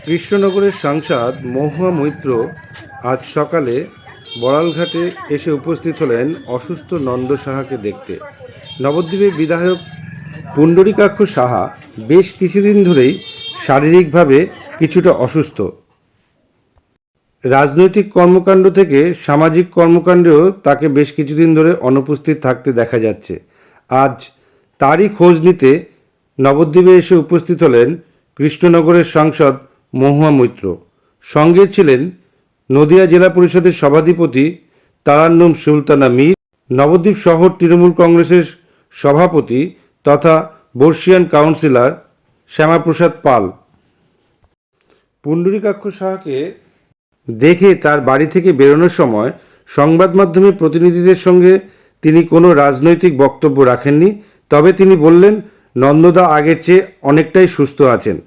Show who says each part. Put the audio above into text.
Speaker 1: কৃষ্ণনগরের সাংসদ মহুয়া মৈত্র আজ সকালে বড়ালঘাটে এসে উপস্থিত হলেন অসুস্থ নন্দ সাহাকে দেখতে। নবদ্বীপের বিধায়ক পুণ্ডরীকাক্ষ সাহা বেশ কিছুদিন ধরেই শারীরিকভাবে কিছুটা অসুস্থ। রাজনৈতিক কর্মকাণ্ড থেকে সামাজিক কর্মকাণ্ডেও তাকে বেশ কিছুদিন ধরে অনুপস্থিত থাকতে দেখা যাচ্ছে। আজ তারই খোঁজ নিতে নবদ্বীপে এসে উপস্থিত হলেন কৃষ্ণনগরের সাংসদ মহুয়া মৈত্র। সঙ্গে ছিলেন নদিয়া জেলা পরিষদের সভাধিপতি তারান্নুম সুলতানা মীর, নবদ্বীপ শহর তৃণমূল কংগ্রেসের সভাপতি তথা বর্ষিয়ান কাউন্সিলর শ্যামাপ্রসাদ পাল। পুণ্ডরীকাক্ষ সাহাকে দেখে তার বাড়ি থেকে বেরোনোর সময় সংবাদ মাধ্যমের প্রতিনিধিদের সঙ্গে তিনি কোনো রাজনৈতিক বক্তব্য রাখেননি। তবে তিনি বললেন, নন্দদা আগের চেয়ে অনেকটাই সুস্থ আছেন।